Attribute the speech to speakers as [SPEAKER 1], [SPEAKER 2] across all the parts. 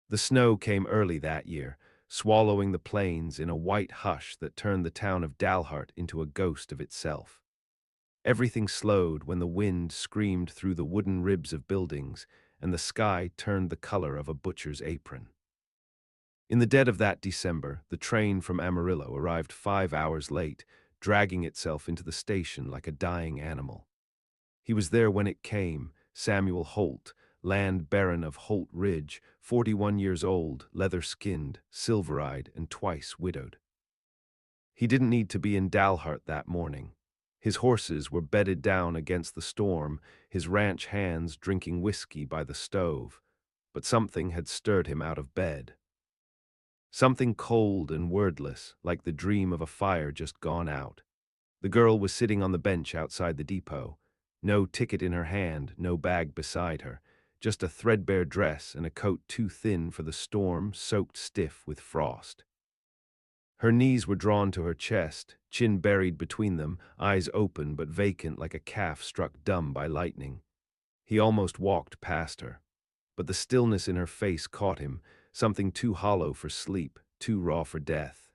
[SPEAKER 1] The snow came early that year, swallowing the plains in a white hush that turned the town of Dalhart into a ghost of itself. Everything slowed when the wind screamed through the wooden ribs of buildings and the sky turned the color of a butcher's apron. In the dead of that December, the train from Amarillo arrived 5 hours late, dragging itself into the station like a dying animal. He was there when it came, Samuel Holt, land baron of Holt Ridge, 41 years old, leather-skinned, silver-eyed, and twice widowed. He didn't need to be in Dalhart that morning. His horses were bedded down against the storm, his ranch hands drinking whiskey by the stove, but something had stirred him out of bed. Something cold and wordless, like the dream of a fire just gone out. The girl was sitting on the bench outside the depot. No ticket in her hand, no bag beside her, just a threadbare dress and a coat too thin for the storm, soaked stiff with frost. Her knees were drawn to her chest, chin buried between them, eyes open but vacant like a calf struck dumb by lightning. He almost walked past her, but the stillness in her face caught him, something too hollow for sleep, too raw for death.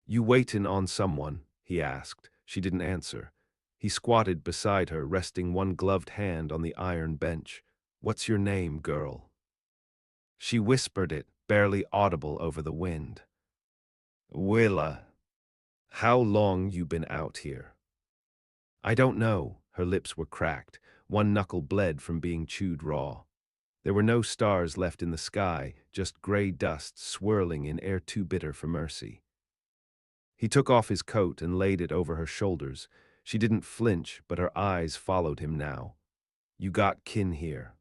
[SPEAKER 1] "You waitin' on someone?" he asked. She didn't answer. He squatted beside her, resting one gloved hand on the iron bench. "What's your name, girl?" She whispered it, barely audible over the wind. "Willa. How long you been out here?" "I don't know." Her lips were cracked. One knuckle bled from being chewed raw. There were no stars left in the sky, just gray dust swirling in air too bitter for mercy. He took off his coat and laid it over her shoulders. She didn't flinch, but her eyes followed him now. "You got kin here?"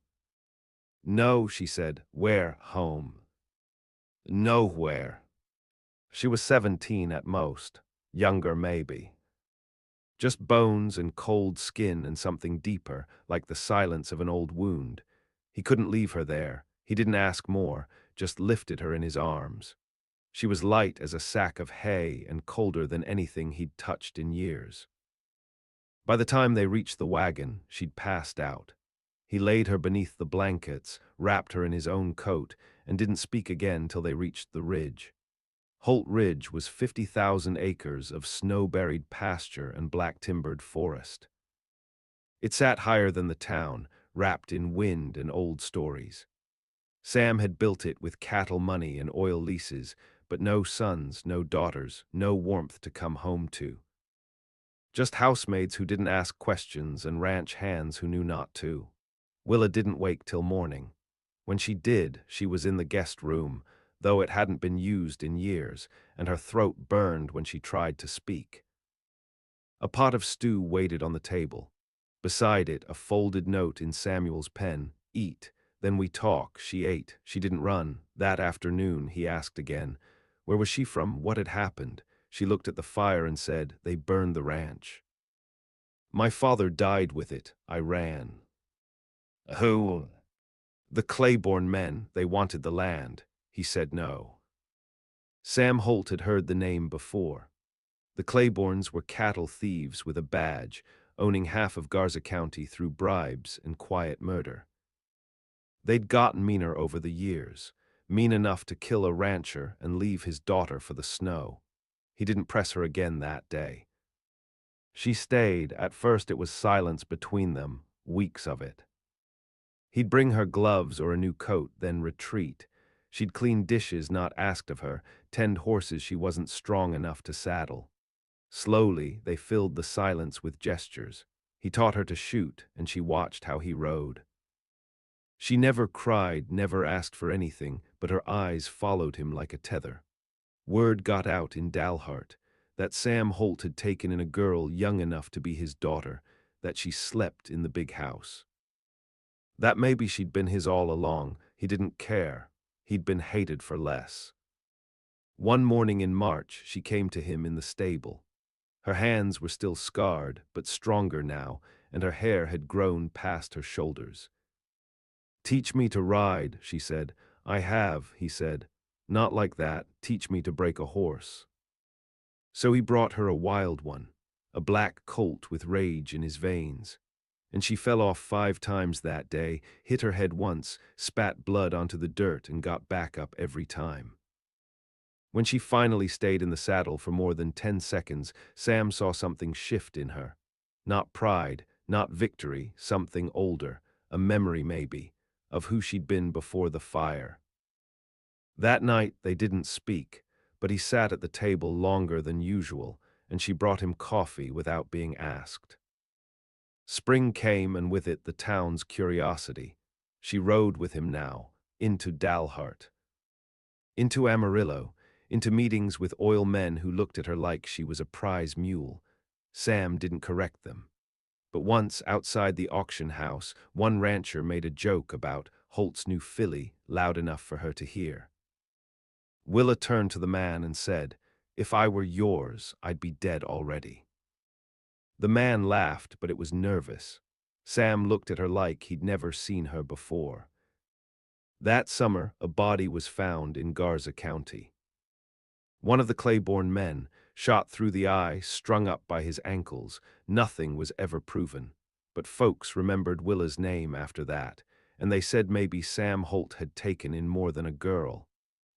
[SPEAKER 1] "No," she said. "Where? Home?" "Nowhere." She was 17 at most, younger maybe. Just bones and cold skin and something deeper, like the silence of an old wound. He couldn't leave her there. He didn't ask more, just lifted her in his arms. She was light as a sack of hay and colder than anything he'd touched in years. By the time they reached the wagon, she'd passed out. He laid her beneath the blankets, wrapped her in his own coat, and didn't speak again till they reached the ridge. Holt Ridge was 50,000 acres of snow-buried pasture and black-timbered forest. It sat higher than the town, wrapped in wind and old stories. Sam had built it with cattle money and oil leases, but no sons, no daughters, no warmth to come home to. Just housemaids who didn't ask questions and ranch hands who knew not to. Willa didn't wake till morning. When she did, she was in the guest room, though it hadn't been used in years, and her throat burned when she tried to speak. A pot of stew waited on the table. Beside it, a folded note in Samuel's pen, "Eat, then we talk." She ate. She didn't run. That afternoon, he asked again. Where was she from? What had happened? She looked at the fire and said, "They burned the ranch." "My father died with it. I ran." "Who?" "The Claiborne men. They wanted the land." He said no. Sam Holt had heard the name before. The Claibornes were cattle thieves with a badge, owning half of Garza County through bribes and quiet murder. They'd gotten meaner over the years, mean enough to kill a rancher and leave his daughter for the snow. He didn't press her again that day. She stayed. At first it was silence between them, weeks of it. He'd bring her gloves or a new coat, then retreat. She'd clean dishes not asked of her, tend horses she wasn't strong enough to saddle. Slowly, they filled the silence with gestures. He taught her to shoot, and she watched how he rode. She never cried, never asked for anything, but her eyes followed him like a tether. Word got out in Dalhart that Sam Holt had taken in a girl young enough to be his daughter, that she slept in the big house. That maybe she'd been his all along. He didn't care. He'd been hated for less. One morning in March, she came to him in the stable. Her hands were still scarred, but stronger now, and her hair had grown past her shoulders. "Teach me to ride," she said. "I have," he said. "Not like that. Teach me to break a horse." So he brought her a wild one, a black colt with rage in his veins. And she fell off 5 times that day, hit her head once, spat blood onto the dirt, and got back up every time. When she finally stayed in the saddle for more than 10 seconds, Sam saw something shift in her. Not pride, not victory, something older, a memory maybe, of who she'd been before the fire. That night they didn't speak, but he sat at the table longer than usual, and she brought him coffee without being asked. Spring came, and with it the town's curiosity. She rode with him now, into Dalhart, into Amarillo, into meetings with oil men who looked at her like she was a prize mule. Sam didn't correct them. But once, outside the auction house, one rancher made a joke about Holt's new filly loud enough for her to hear. Willa turned to the man and said, "If I were yours, I'd be dead already." The man laughed, but it was nervous. Sam looked at her like he'd never seen her before. That summer, a body was found in Garza County. One of the Claiborne men, shot through the eye, strung up by his ankles. Nothing was ever proven. But folks remembered Willa's name after that, and they said maybe Sam Holt had taken in more than a girl.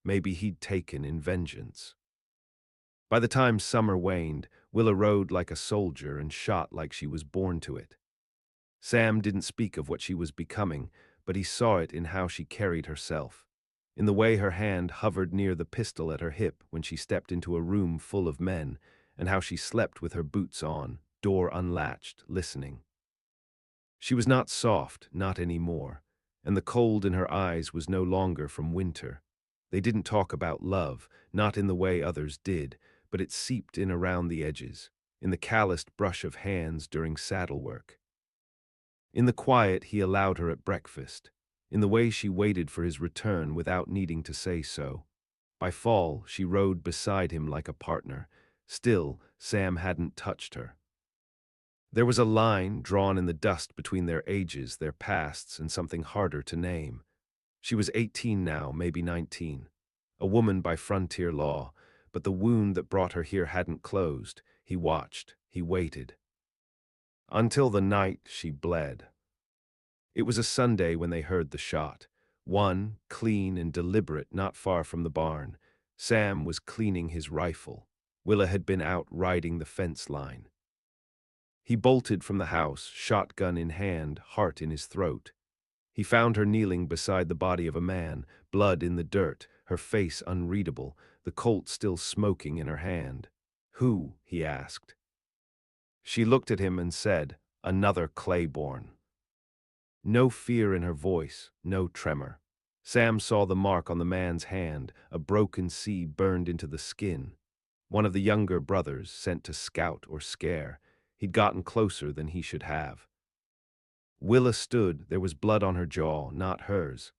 [SPEAKER 1] Maybe he'd taken in vengeance. By the time summer waned, Willa rode like a soldier and shot like she was born to it. Sam didn't speak of what she was becoming, but he saw it in how she carried herself, in the way her hand hovered near the pistol at her hip when she stepped into a room full of men, and how she slept with her boots on, door unlatched, listening. She was not soft, not any more, and the cold in her eyes was no longer from winter. They didn't talk about love, not in the way others did, but it seeped in around the edges, in the calloused brush of hands during saddle work. In the quiet he allowed her at breakfast, in the way she waited for his return without needing to say so. By fall, she rode beside him like a partner. Still, Sam hadn't touched her. There was a line drawn in the dust between their ages, their pasts, and something harder to name. She was 18 now, maybe 19. A woman by frontier law, but the wound that brought her here hadn't closed. He watched, he waited. Until the night she bled. It was a Sunday when they heard the shot. One, clean and deliberate, not far from the barn. Sam was cleaning his rifle. Willa had been out riding the fence line. He bolted from the house, shotgun in hand, heart in his throat. He found her kneeling beside the body of a man, blood in the dirt, her face unreadable, the Colt still smoking in her hand. "Who?" he asked. She looked at him and said, "Another Claiborne." No fear in her voice, no tremor. Sam saw the mark on the man's hand, a broken C burned into the skin. One of the younger brothers, sent to scout or scare. He'd gotten closer than he should have. Willa stood, there was blood on her jaw, not hers.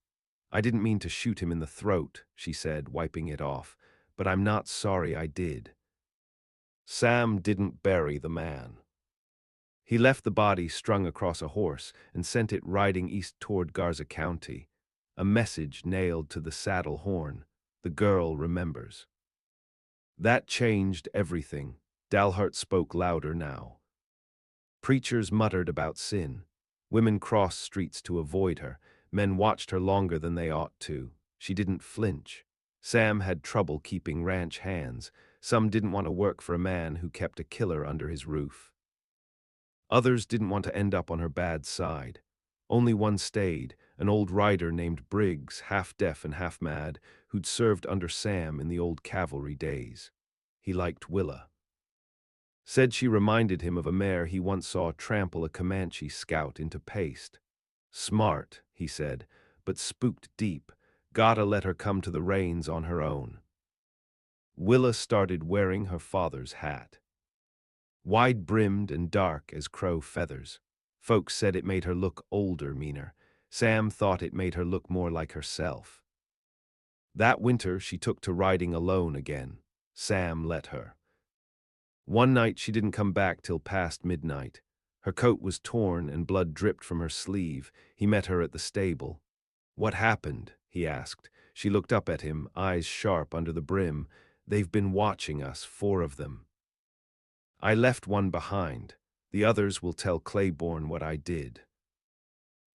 [SPEAKER 1] "I didn't mean to shoot him in the throat," she said, wiping it off, "but I'm not sorry I did." Sam didn't bury the man. He left the body strung across a horse and sent it riding east toward Garza County. A message nailed to the saddle horn. The girl remembers. That changed everything. Dalhart spoke louder now. Preachers muttered about sin. Women crossed streets to avoid her. Men watched her longer than they ought to. She didn't flinch. Sam had trouble keeping ranch hands. Some didn't want to work for a man who kept a killer under his roof. Others didn't want to end up on her bad side. Only one stayed, an old rider named Briggs, half-deaf and half-mad, who'd served under Sam in the old cavalry days. He liked Willa. Said she reminded him of a mare he once saw trample a Comanche scout into paste. "Smart," he said, "but spooked deep. Gotta let her come to the reins on her own." Willa started wearing her father's hat. Wide-brimmed and dark as crow feathers. Folks said it made her look older, meaner. Sam thought it made her look more like herself. That winter she took to riding alone again. Sam let her. One night she didn't come back till past midnight. Her coat was torn and blood dripped from her sleeve. He met her at the stable. "What happened?" he asked. She looked up at him, eyes sharp under the brim. "They've been watching us, 4 of them. I left one behind. The others will tell Claiborne what I did."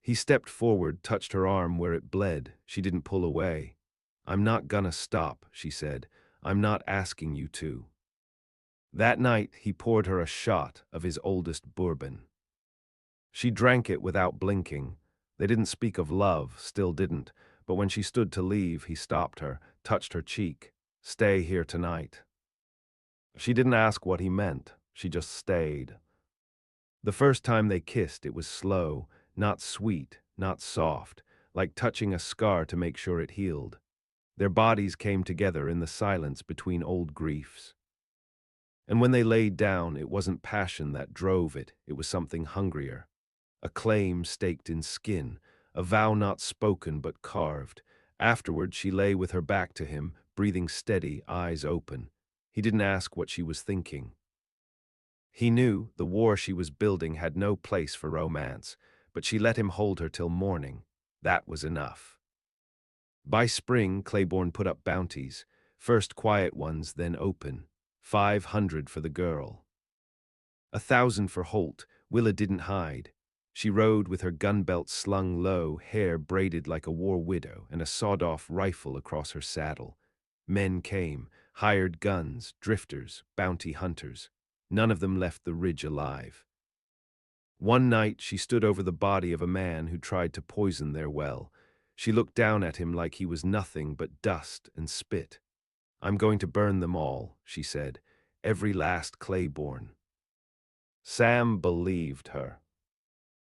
[SPEAKER 1] He stepped forward, touched her arm where it bled. She didn't pull away. "I'm not gonna stop," she said. "I'm not asking you to." That night, he poured her a shot of his oldest bourbon. She drank it without blinking. They didn't speak of love, still didn't, but when she stood to leave, he stopped her, touched her cheek. "Stay here tonight." She didn't ask what he meant. She just stayed. The first time they kissed, it was slow, not sweet, not soft, like touching a scar to make sure it healed. Their bodies came together in the silence between old griefs. And when they laid down, it wasn't passion that drove it, it was something hungrier. A claim staked in skin, a vow not spoken but carved. Afterward, she lay with her back to him, breathing steady, eyes open. He didn't ask what she was thinking. He knew the war she was building had no place for romance, but she let him hold her till morning. That was enough. By spring, Claiborne put up bounties, first quiet ones, then open. 500 for the girl. 1,000 for Holt. Willa didn't hide. She rode with her gun belt slung low, hair braided like a war widow, and a sawed-off rifle across her saddle. Men came, hired guns, drifters, bounty hunters. None of them left the ridge alive. One night she stood over the body of a man who tried to poison their well. She looked down at him like he was nothing but dust and spit. "I'm going to burn them all," she said, "every last Claiborne." Sam believed her.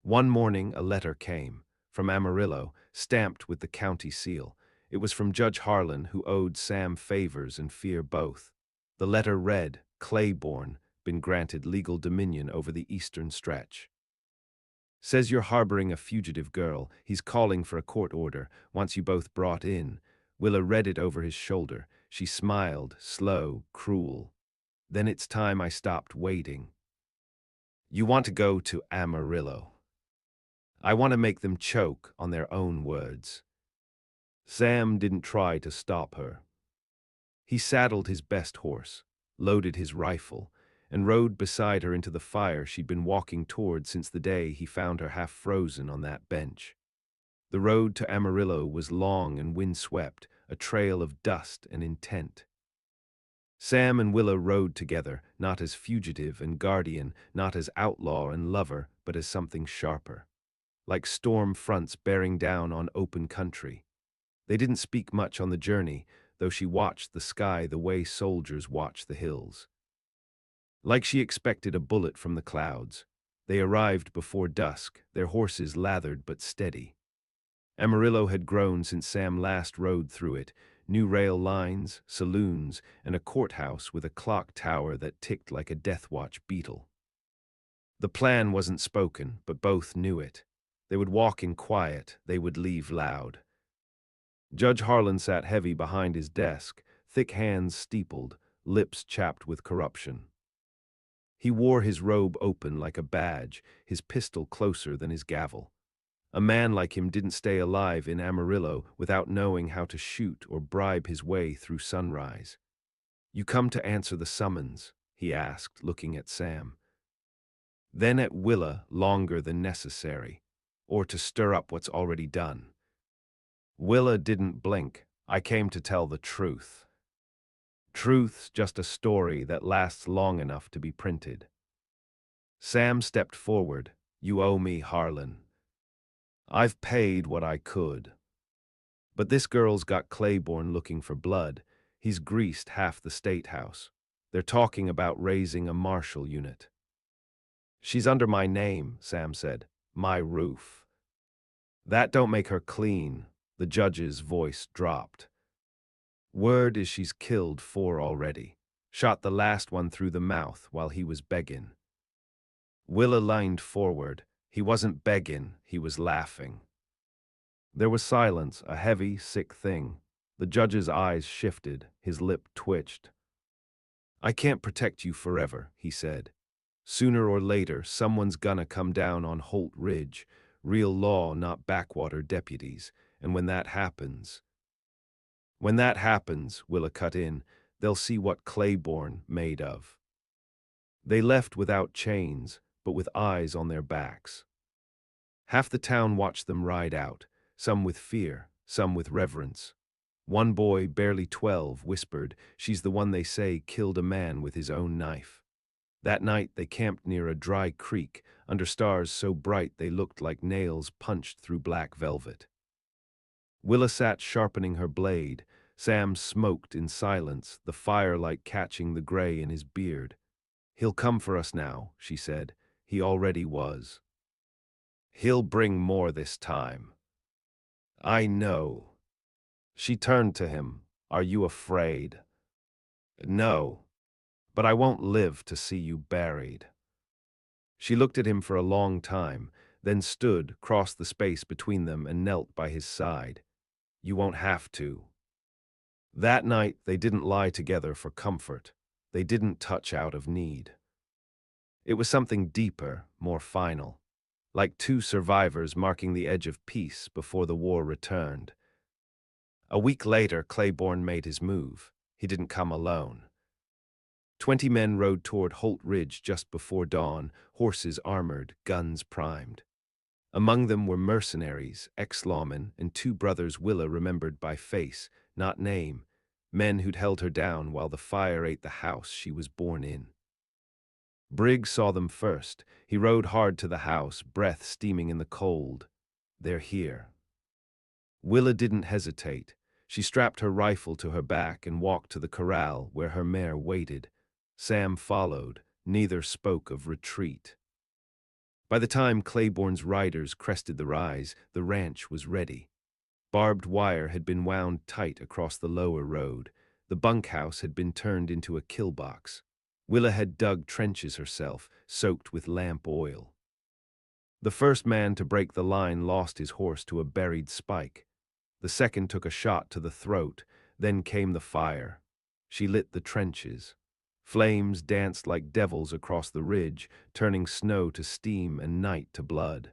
[SPEAKER 1] One morning a letter came, from Amarillo, stamped with the county seal. It was from Judge Harlan, who owed Sam favors and fear both. The letter read, "Claiborne, been granted legal dominion over the eastern stretch. Says you're harboring a fugitive girl. He's calling for a court order, wants you both brought in." Willa read it over his shoulder. She smiled, slow, cruel. "Then it's time I stopped waiting. You want to go to Amarillo. I want to make them choke on their own words." Sam didn't try to stop her. He saddled his best horse, loaded his rifle, and rode beside her into the fire she'd been walking toward since the day he found her half frozen on that bench. The road to Amarillo was long and windswept, a trail of dust and intent. Sam and Willa rode together, not as fugitive and guardian, not as outlaw and lover, but as something sharper. Like storm fronts bearing down on open country. They didn't speak much on the journey, though she watched the sky the way soldiers watch the hills. Like she expected a bullet from the clouds. They arrived before dusk, their horses lathered but steady. Amarillo had grown since Sam last rode through it, new rail lines, saloons, and a courthouse with a clock tower that ticked like a death watch beetle. The plan wasn't spoken, but both knew it. They would walk in quiet, they would leave loud. Judge Harlan sat heavy behind his desk, thick hands steepled, lips chapped with corruption. He wore his robe open like a badge, his pistol closer than his gavel. A man like him didn't stay alive in Amarillo without knowing how to shoot or bribe his way through sunrise. "You come to answer the summons?" he asked, looking at Sam. Then at Willa, longer than necessary, or to stir up what's already done. Willa didn't blink. "I came to tell the truth. Truth's just a story that lasts long enough to be printed." Sam stepped forward. "You owe me, Harlan. I've paid what I could. But this girl's got Claiborne looking for blood. He's greased half the state house. They're talking about raising a marshal unit." "She's under my name," Sam said. "My roof." "That don't make her clean." The judge's voice dropped. "Word is she's killed 4 already. Shot the last one through the mouth while he was begging." Willa leaned forward. He wasn't begging, he was laughing. There was silence, a heavy, sick thing. The judge's eyes shifted, his lip twitched. "I can't protect you forever," he said. "Sooner or later, someone's gonna come down on Holt Ridge. Real law, not backwater deputies. And when that happens..." "When that happens," Willa cut in, "they'll see what Claiborne made of." They left without chains, but with eyes on their backs. Half the town watched them ride out, some with fear, some with reverence. One boy, barely 12, whispered, "She's the one they say killed a man with his own knife." That night they camped near a dry creek, under stars so bright they looked like nails punched through black velvet. Willa sat sharpening her blade. Sam smoked in silence, the firelight catching the gray in his beard. "He'll come for us now," she said. "He already was. He'll bring more this time. I know." She turned to him. "Are you afraid?" "No, but I won't live to see you buried." She looked at him for a long time, then stood, crossed the space between them, and knelt by his side. "You won't have to." That night they didn't lie together for comfort. They didn't touch out of need. It was something deeper, more final, like two survivors marking the edge of peace before the war returned. A week later, Claiborne made his move. He didn't come alone. 20 men rode toward Holt Ridge just before dawn, horses armored, guns primed. Among them were mercenaries, ex-lawmen, and two brothers Willa remembered by face, not name, men who'd held her down while the fire ate the house she was born in. Briggs saw them first. He rode hard to the house, breath steaming in the cold. "They're here." Willa didn't hesitate. She strapped her rifle to her back and walked to the corral where her mare waited. Sam followed. Neither spoke of retreat. By the time Claiborne's riders crested the rise, the ranch was ready. Barbed wire had been wound tight across the lower road. The bunkhouse had been turned into a kill box. Willa had dug trenches herself, soaked with lamp oil. The first man to break the line lost his horse to a buried spike. The second took a shot to the throat. Then came the fire. She lit the trenches. Flames danced like devils across the ridge, turning snow to steam and night to blood.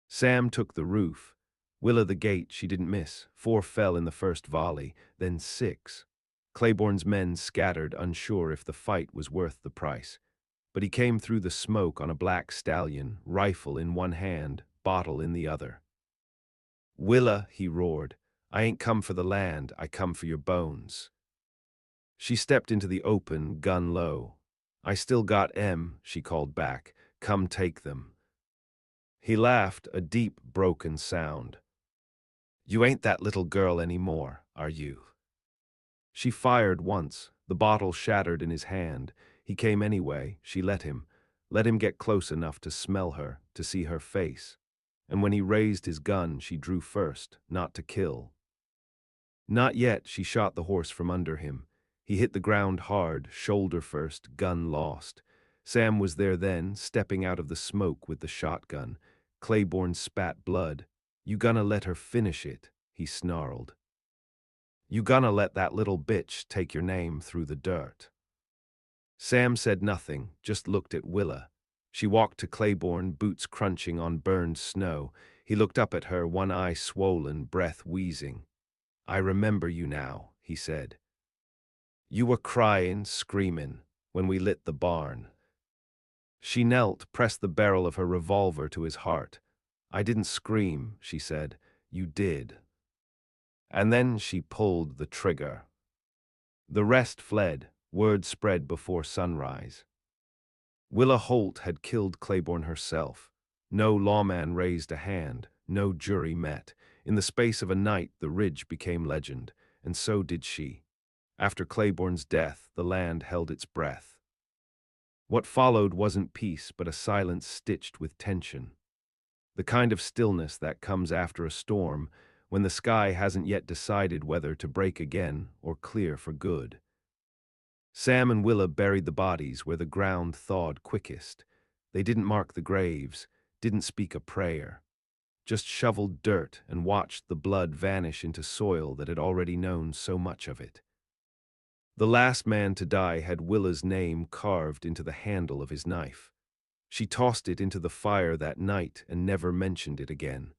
[SPEAKER 1] Sam took the roof. Willa the gate she didn't miss. 4 fell in the first volley, then 6. Claiborne's men scattered, unsure if the fight was worth the price. But he came through the smoke on a black stallion, rifle in one hand, bottle in the other. "Willa," he roared, "I ain't come for the land, I come for your bones." She stepped into the open, gun low. "I still got 'em," she called back. "Come take them." He laughed, a deep, broken sound. "You ain't that little girl anymore, are you?" She fired once. The bottle shattered in his hand. He came anyway. She let him get close enough to smell her, to see her face. And when he raised his gun, she drew first, not to kill. Not yet. She shot the horse from under him. He hit the ground hard, shoulder first, gun lost. Sam was there then, stepping out of the smoke with the shotgun. Claiborne spat blood. "You gonna let her finish it?" he snarled. "You gonna let that little bitch take your name through the dirt?" Sam said nothing, just looked at Willa. She walked to Claiborne, boots crunching on burned snow. He looked up at her, one eye swollen, breath wheezing. "I remember you now," he said. "You were crying, screaming, when we lit the barn." She knelt, pressed the barrel of her revolver to his heart. "I didn't scream," she said. "You did." And then she pulled the trigger. The rest fled. Word spread before sunrise. Willa Holt had killed Claiborne herself. No lawman raised a hand. No jury met. In the space of a night, the ridge became legend, and so did she. After Claiborne's death, the land held its breath. What followed wasn't peace, but a silence stitched with tension. The kind of stillness that comes after a storm, when the sky hasn't yet decided whether to break again or clear for good. Sam and Willa buried the bodies where the ground thawed quickest. They didn't mark the graves, didn't speak a prayer. Just shoveled dirt and watched the blood vanish into soil that had already known so much of it. The last man to die had Willa's name carved into the handle of his knife. She tossed it into the fire that night and never mentioned it again.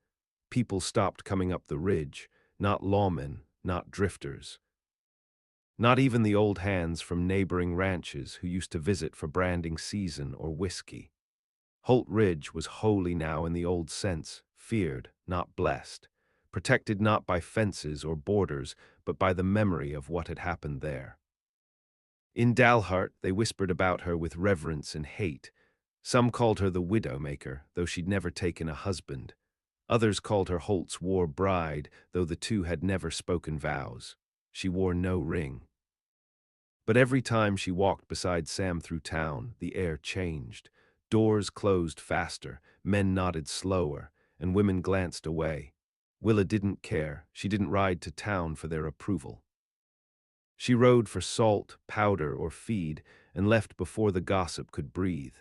[SPEAKER 1] People stopped coming up the ridge, not lawmen, not drifters. Not even the old hands from neighboring ranches who used to visit for branding season or whiskey. Holt Ridge was holy now in the old sense, feared, not blessed, protected not by fences or borders, but by the memory of what had happened there. In Dalhart, they whispered about her with reverence and hate. Some called her the Widowmaker, though she'd never taken a husband. Others called her Holt's war bride, though the two had never spoken vows. She wore no ring. But every time she walked beside Sam through town, the air changed. Doors closed faster, men nodded slower, and women glanced away. Willa didn't care. She didn't ride to town for their approval. She rode for salt, powder, or feed, and left before the gossip could breathe.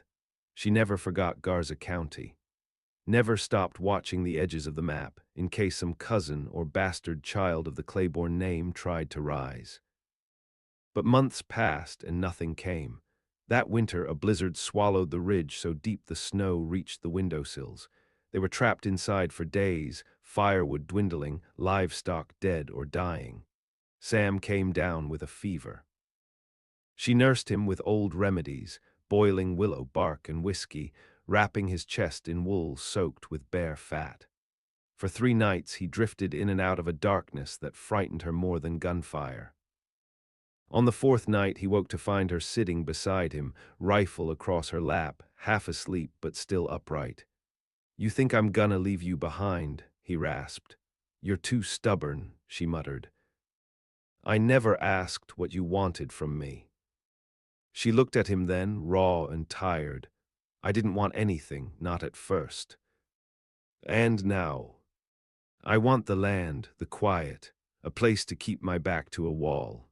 [SPEAKER 1] She never forgot Garza County. Never stopped watching the edges of the map, in case some cousin or bastard child of the Claiborne name tried to rise. But months passed and nothing came. That winter a blizzard swallowed the ridge so deep the snow reached the windowsills. They were trapped inside for days, firewood dwindling, livestock dead or dying. Sam came down with a fever. She nursed him with old remedies, boiling willow bark and whiskey, wrapping his chest in wool soaked with bear fat. For 3 nights he drifted in and out of a darkness that frightened her more than gunfire. On the 4th night he woke to find her sitting beside him, rifle across her lap, half asleep but still upright. "You think I'm gonna leave you behind," he rasped. "You're too stubborn," she muttered. "I never asked what you wanted from me." She looked at him then, raw and tired. "I didn't want anything, not at first. And now. I want the land, the quiet, a place to keep my back to a wall."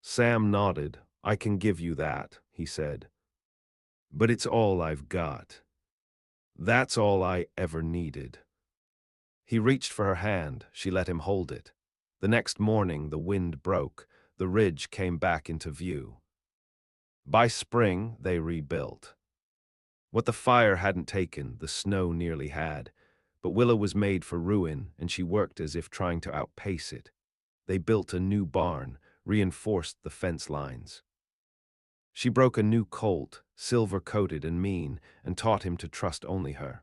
[SPEAKER 1] Sam nodded. "I can give you that," he said. "But it's all I've got. That's all I ever needed." He reached for her hand. She let him hold it. The next morning the wind broke. The ridge came back into view. By spring they rebuilt. What the fire hadn't taken, the snow nearly had. But Willa was made for ruin, and she worked as if trying to outpace it. They built a new barn, reinforced the fence lines. She broke a new colt, silver-coated and mean, and taught him to trust only her.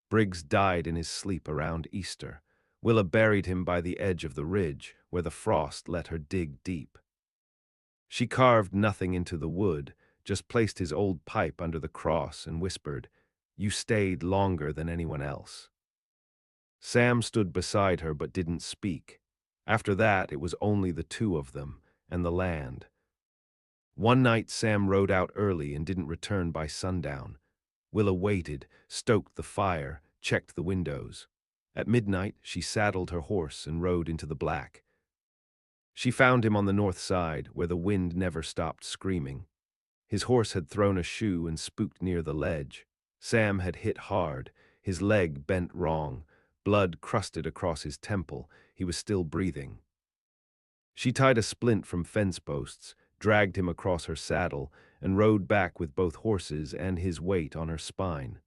[SPEAKER 1] Briggs died in his sleep around Easter. Willa buried him by the edge of the ridge, where the frost let her dig deep. She carved nothing into the wood, just placed his old pipe under the cross and whispered, "You stayed longer than anyone else." Sam stood beside her but didn't speak. After that, it was only the two of them and the land. One night Sam rode out early and didn't return by sundown. Willa waited, stoked the fire, checked the windows. At midnight, she saddled her horse and rode into the black. She found him on the north side, where the wind never stopped screaming. His horse had thrown a shoe and spooked near the ledge. Sam had hit hard, his leg bent wrong, blood crusted across his temple. He was still breathing. She tied a splint from fence posts, dragged him across her saddle, and rode back with both horses and his weight on her spine.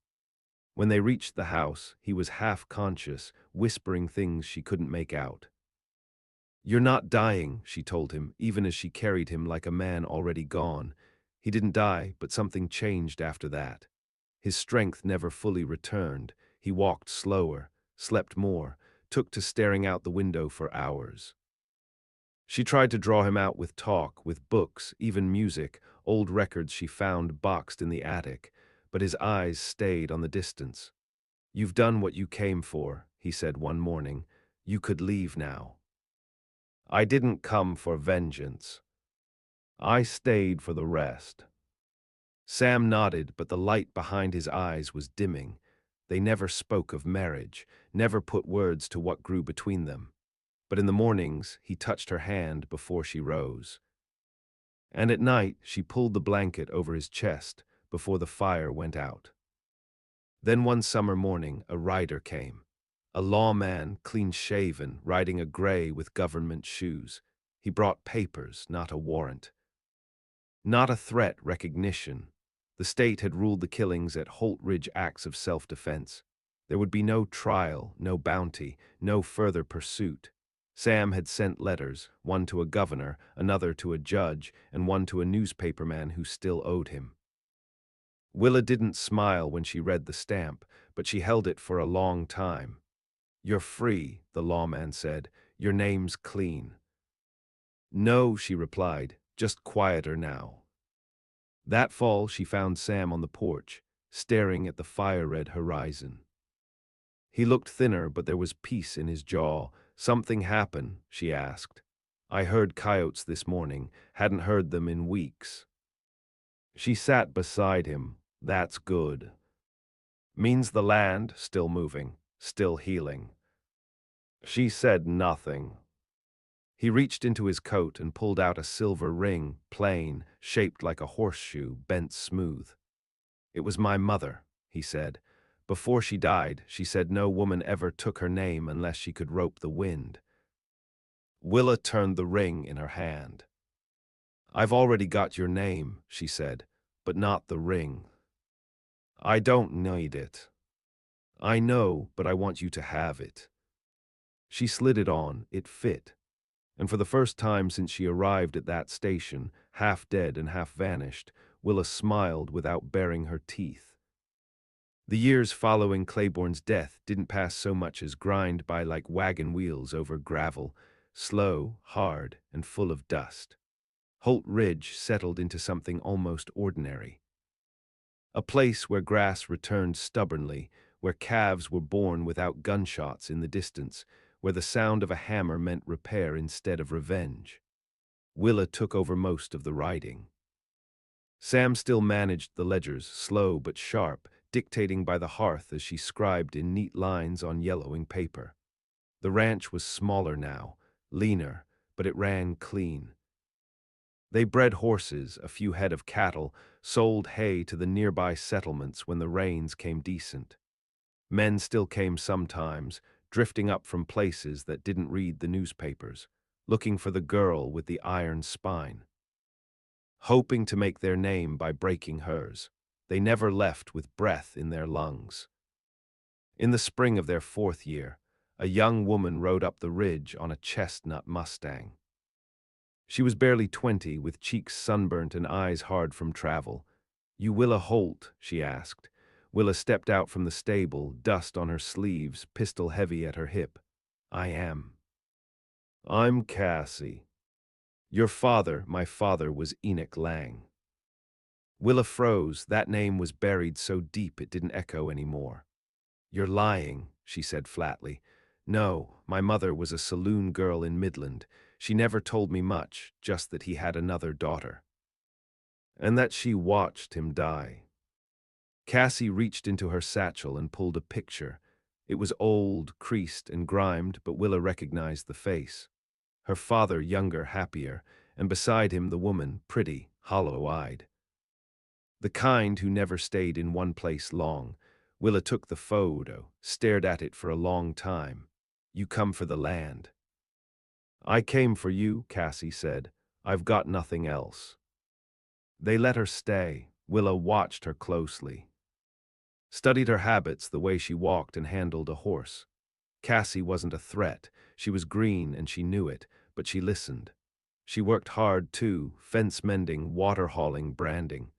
[SPEAKER 1] When they reached the house, he was half conscious, whispering things she couldn't make out. "You're not dying," she told him, even as she carried him like a man already gone. He didn't die, but something changed after that. His strength never fully returned. He walked slower, slept more, took to staring out the window for hours. She tried to draw him out with talk, with books, even music, old records she found boxed in the attic, but his eyes stayed on the distance. "You've done what you came for," he said one morning. "You could leave now." "I didn't come for vengeance. I stayed for the rest." Sam nodded, but the light behind his eyes was dimming. They never spoke of marriage, never put words to what grew between them. But in the mornings, he touched her hand before she rose. And at night, she pulled the blanket over his chest before the fire went out. Then one summer morning, a rider came. A lawman, clean-shaven, riding a gray with government shoes. He brought papers, not a warrant. Not a threat, recognition. The state had ruled the killings at Holt Ridge acts of self-defense. There would be no trial, no bounty, no further pursuit. Sam had sent letters, one to a governor, another to a judge, and one to a newspaperman who still owed him. Willa didn't smile when she read the stamp, but she held it for a long time. "You're free," the lawman said. "Your name's clean." "No," she replied, "just quieter now." That fall, she found Sam on the porch, staring at the fire-red horizon. He looked thinner, but there was peace in his jaw. "Something happened?" she asked. "I heard coyotes this morning, hadn't heard them in weeks." She sat beside him. "That's good. Means the land, still moving, still healing." She said nothing. He reached into his coat and pulled out a silver ring, plain, shaped like a horseshoe, bent smooth. "It was my mother," he said. "Before she died, she said no woman ever took her name unless she could rope the wind." Willa turned the ring in her hand. "I've already got your name," she said, "but not the ring." "I don't need it." "I know, but I want you to have it." She slid it on. It fit. And for the first time since she arrived at that station, half dead and half vanished, Willa smiled without baring her teeth. The years following Claiborne's death didn't pass so much as grind by like wagon wheels over gravel, slow, hard, and full of dust. Holt Ridge settled into something almost ordinary. A place where grass returned stubbornly, where calves were born without gunshots in the distance, where the sound of a hammer meant repair instead of revenge. Willa took over most of the writing. Sam still managed the ledgers, slow but sharp, dictating by the hearth as she scribed in neat lines on yellowing paper. The ranch was smaller now, leaner, but it ran clean. They bred horses, a few head of cattle, sold hay to the nearby settlements when the rains came decent. Men still came sometimes, drifting up from places that didn't read the newspapers, looking for the girl with the iron spine, hoping to make their name by breaking hers. They never left with breath in their lungs. In the spring of their 4th year, a young woman rode up the ridge on a chestnut Mustang. She was barely 20, with cheeks sunburnt and eyes hard from travel. "You Willa Holt?" she asked. Willa stepped out from the stable, dust on her sleeves, pistol heavy at her hip. "I am." "I'm Cassie. My father was Enoch Lang." Willa froze. That name was buried so deep it didn't echo anymore. "You're lying," she said flatly. "No, my mother was a saloon girl in Midland. She never told me much, just that he had another daughter. And that she watched him die." Cassie reached into her satchel and pulled a picture. It was old, creased, and grimed, but Willa recognized the face. Her father, younger, happier, and beside him the woman, pretty, hollow-eyed. The kind who never stayed in one place long. Willa took the photo, stared at it for a long time. "You come for the land." "I came for you," Cassie said. "I've got nothing else." They let her stay. Willa watched her closely. Studied her habits, the way she walked and handled a horse. Cassie wasn't a threat. She was green and she knew it, but she listened. She worked hard too, fence mending, water hauling, branding.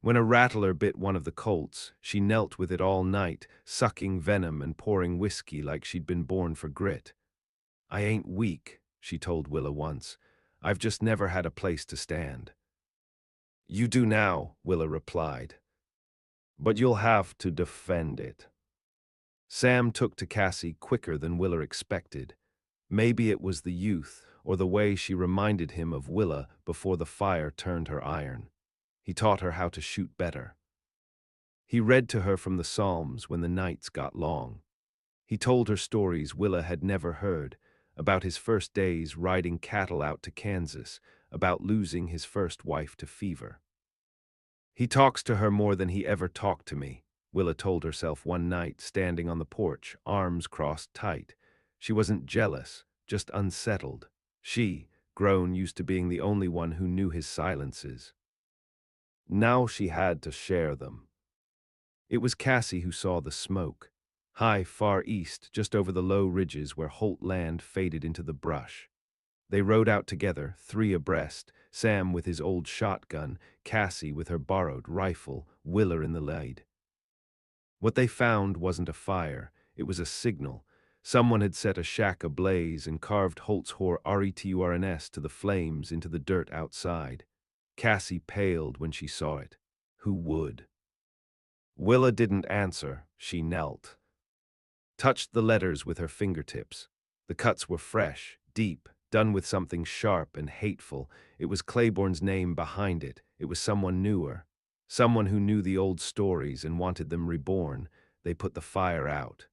[SPEAKER 1] When a rattler bit one of the colts, she knelt with it all night, sucking venom and pouring whiskey like she'd been born for grit. "I ain't weak," she told Willa once. "I've just never had a place to stand." "You do now," Willa replied. "But you'll have to defend it." Sam took to Cassie quicker than Willa expected. Maybe it was the youth, or the way she reminded him of Willa before the fire turned her iron. He taught her how to shoot better. He read to her from the Psalms when the nights got long. He told her stories Willa had never heard, about his first days riding cattle out to Kansas, about losing his first wife to fever. "He talks to her more than he ever talked to me," Willa told herself one night, standing on the porch, arms crossed tight. She wasn't jealous, just unsettled. She, grown, used to being the only one who knew his silences. Now she had to share them. It was Cassie who saw the smoke. High, far east, just over the low ridges where Holt land faded into the brush. They rode out together, three abreast, Sam with his old shotgun, Cassie with her borrowed rifle, Willer in the lead. What they found wasn't a fire, it was a signal. Someone had set a shack ablaze and carved Holt's Hor Returns to the flames into the dirt outside. Cassie paled when she saw it. Who would? Willa didn't answer. She knelt. Touched the letters with her fingertips. The cuts were fresh, deep, done with something sharp and hateful. It was Claiborne's name behind it. It was someone newer. Someone who knew the old stories and wanted them reborn. They put the fire out.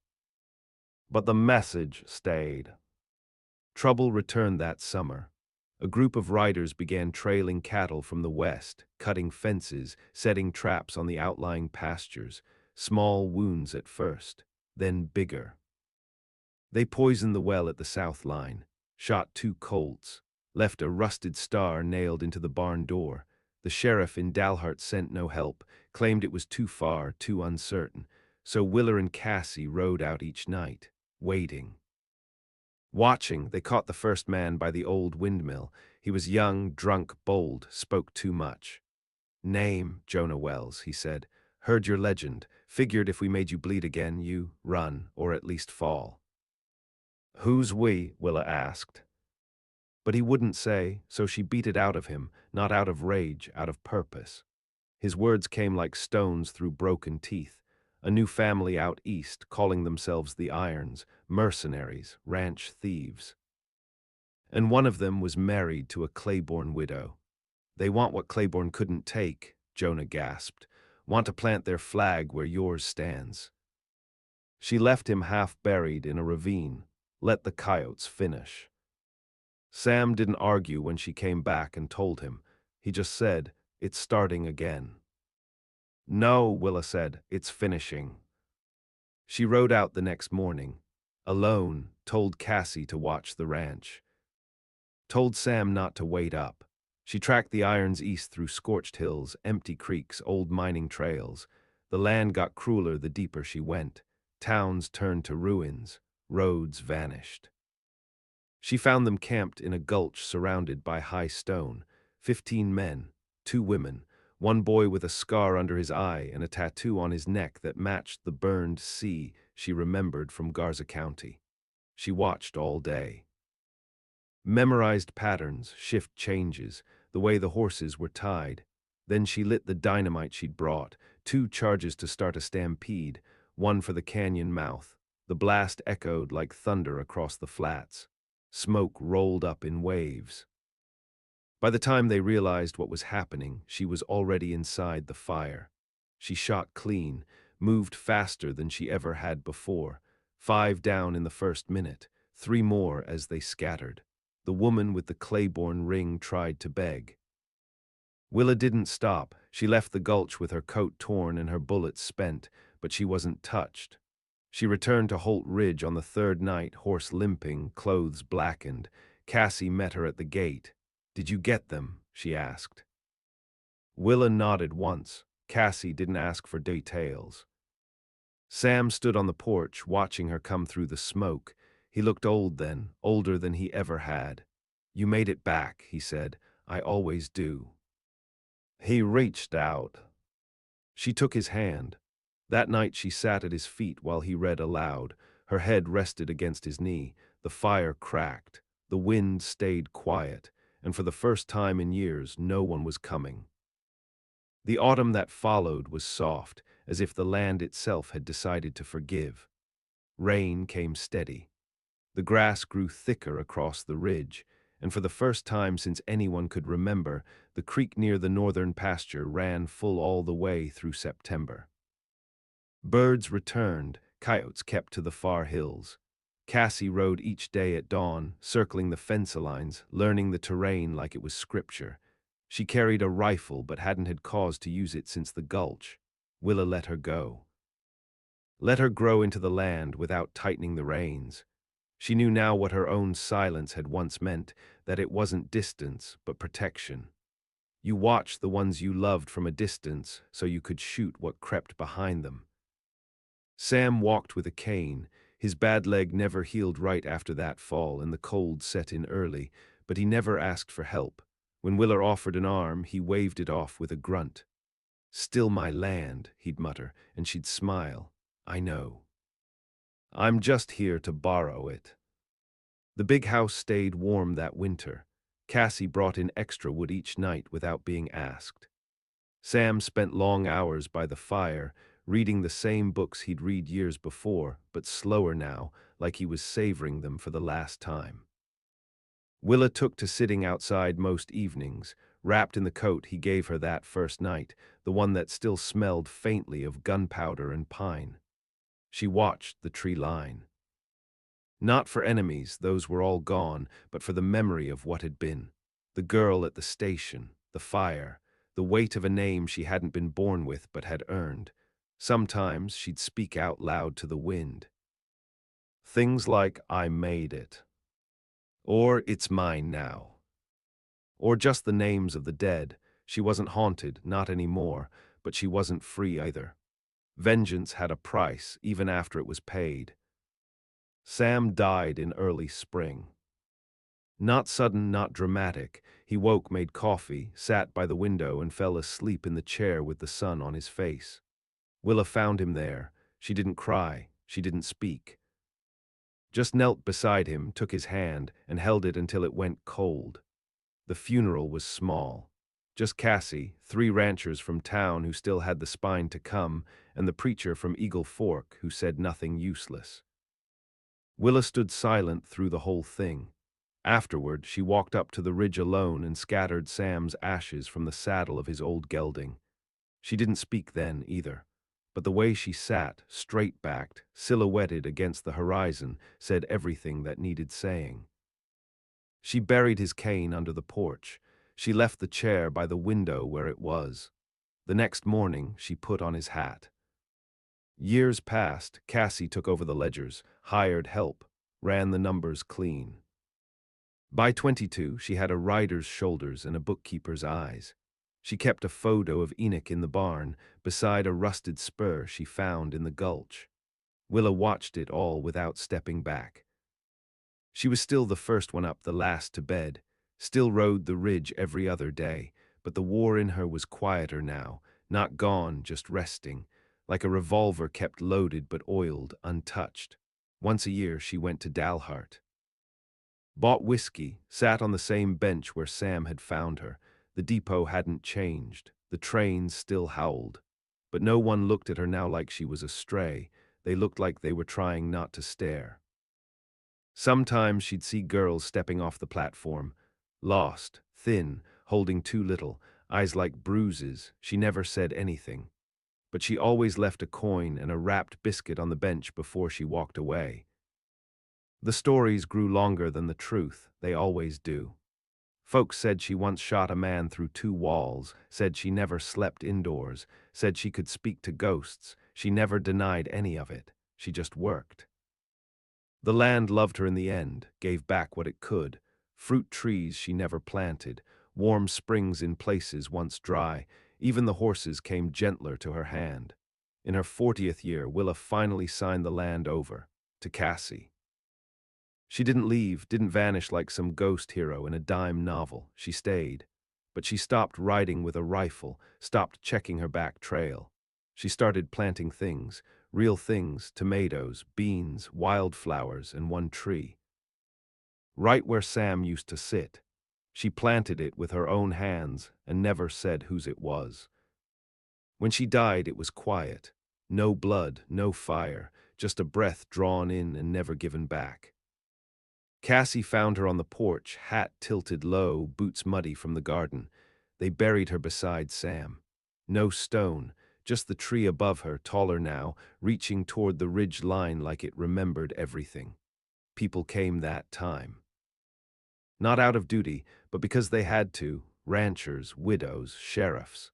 [SPEAKER 1] But the message stayed. Trouble returned that summer. A group of riders began trailing cattle from the west, cutting fences, setting traps on the outlying pastures. Small wounds at first, then bigger. They poisoned the well at the south line, shot two colts, left a rusted star nailed into the barn door. The sheriff in Dalhart sent no help, claimed it was too far, too uncertain. So Willer and Cassie rode out each night, waiting. Watching, they caught the first man by the old windmill. He was young, drunk, bold, spoke too much. "Name, Jonah Wells," he said. "Heard your legend. Figured if we made you bleed again, you run, or at least fall." "Who's we?" Willa asked. But he wouldn't say, so she beat it out of him, not out of rage, out of purpose. His words came like stones through broken teeth. A new family out east, calling themselves the Irons, mercenaries, ranch thieves. And one of them was married to a Claiborne widow. "They want what Claiborne couldn't take," Jonah gasped. "Want to plant their flag where yours stands." She left him half buried in a ravine. Let the coyotes finish. Sam didn't argue when she came back and told him. He just said, "It's starting again." "No," Willa said, "it's finishing." She rode out the next morning. Alone, told Cassie to watch the ranch. Told Sam not to wait up. She tracked the Irons east through scorched hills, empty creeks, old mining trails. The land got crueler the deeper she went. Towns turned to ruins. Roads vanished. She found them camped in a gulch surrounded by high stone. 15 men, 2 women, one boy with a scar under his eye and a tattoo on his neck that matched the burned sea she remembered from Garza County. She watched all day. Memorized patterns, shift changes, the way the horses were tied. Then she lit the dynamite she'd brought, 2 charges to start a stampede, one for the canyon mouth. The blast echoed like thunder across the flats. Smoke rolled up in waves. By the time they realized what was happening, she was already inside the fire. She shot clean, moved faster than she ever had before. 5 down in the first minute, 3 more as they scattered. The woman with the Claiborne ring tried to beg. Willa didn't stop. She left the gulch with her coat torn and her bullets spent, but she wasn't touched. She returned to Holt Ridge on the 3rd night, horse limping, clothes blackened. Cassie met her at the gate. "Did you get them?" she asked. Willa nodded once. Cassie didn't ask for details. Sam stood on the porch, watching her come through the smoke. He looked old then, older than he ever had. "You made it back," he said. "I always do." He reached out. She took his hand. That night she sat at his feet while he read aloud. Her head rested against his knee. The fire cracked. The wind stayed quiet, and for the first time in years no one was coming. The autumn that followed was soft, as if the land itself had decided to forgive. Rain came steady. The grass grew thicker across the ridge, and for the first time since anyone could remember, the creek near the northern pasture ran full all the way through September. Birds returned, coyotes kept to the far hills. Cassie rode each day at dawn, circling the fence lines, learning the terrain like it was scripture. She carried a rifle but hadn't had cause to use it since the gulch. Willa let her go. Let her grow into the land without tightening the reins. She knew now what her own silence had once meant, that it wasn't distance, but protection. You watched the ones you loved from a distance so you could shoot what crept behind them. Sam walked with a cane. His bad leg never healed right after that fall, and the cold set in early, but he never asked for help. When Willa offered an arm, he waved it off with a grunt. "Still my land," he'd mutter, and she'd smile. "I know. I'm just here to borrow it." The big house stayed warm that winter. Cassie brought in extra wood each night without being asked. Sam spent long hours by the fire, reading the same books he'd read years before, but slower now, like he was savoring them for the last time. Willa took to sitting outside most evenings, wrapped in the coat he gave her that first night, the one that still smelled faintly of gunpowder and pine. She watched the tree line. Not for enemies, those were all gone, but for the memory of what had been. The girl at the station, the fire, the weight of a name she hadn't been born with but had earned. Sometimes she'd speak out loud to the wind. Things like, "I made it," or "It's mine now," or just the names of the dead. She wasn't haunted, not anymore, but she wasn't free either. Vengeance had a price, even after it was paid. Sam died in early spring. Not sudden, not dramatic. He woke, made coffee, sat by the window, and fell asleep in the chair with the sun on his face. Willa found him there. She didn't cry. She didn't speak. Just knelt beside him, took his hand, and held it until it went cold. The funeral was small. Just Cassie, 3 ranchers from town who still had the spine to come, and the preacher from Eagle Fork who said nothing useless. Willa stood silent through the whole thing. Afterward, she walked up to the ridge alone and scattered Sam's ashes from the saddle of his old gelding. She didn't speak then, either, but the way she sat, straight-backed, silhouetted against the horizon, said everything that needed saying. She buried his cane under the porch. She left the chair by the window where it was. The next morning, she put on his hat. Years passed. Cassie took over the ledgers, hired help, ran the numbers clean. By 22, she had a rider's shoulders and a bookkeeper's eyes. She kept a photo of Enoch in the barn, beside a rusted spur she found in the gulch. Willa watched it all without stepping back. She was still the first one up, the last to bed, still rode the ridge every other day, but the war in her was quieter now, not gone, just resting, like a revolver kept loaded but oiled, untouched. Once a year she went to Dalhart. Bought whiskey, sat on the same bench where Sam had found her. The depot hadn't changed, the trains still howled. But no one looked at her now like she was a stray. They looked like they were trying not to stare. Sometimes she'd see girls stepping off the platform, lost, thin, holding too little, eyes like bruises. She never said anything, but she always left a coin and a wrapped biscuit on the bench before she walked away. The stories grew longer than the truth, they always do. Folks said she once shot a man through 2 walls, said she never slept indoors, said she could speak to ghosts. She never denied any of it. She just worked. The land loved her in the end, gave back what it could. Fruit trees she never planted, warm springs in places once dry. Even the horses came gentler to her hand. In her 40th year, Willa finally signed the land over to Cassie. She didn't leave, didn't vanish like some ghost hero in a dime novel. She stayed. But she stopped riding with a rifle, stopped checking her back trail. She started planting things, real things, tomatoes, beans, wildflowers, and 1 tree. Right where Sam used to sit. She planted it with her own hands and never said whose it was. When she died, it was quiet. No blood, no fire, just a breath drawn in and never given back. Cassie found her on the porch, hat tilted low, boots muddy from the garden. They buried her beside Sam. No stone, just the tree above her, taller now, reaching toward the ridge line like it remembered everything. People came that time. Not out of duty, but because they had to, ranchers, widows, sheriffs.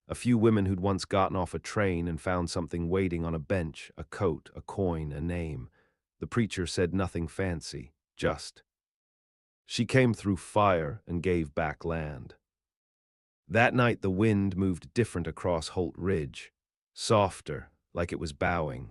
[SPEAKER 1] A few women who'd once gotten off a train and found something waiting on a bench, a coat, a coin, a name. The preacher said nothing fancy. Just. She came through fire and gave back land. That night the wind moved different across Holt Ridge, softer, like it was bowing.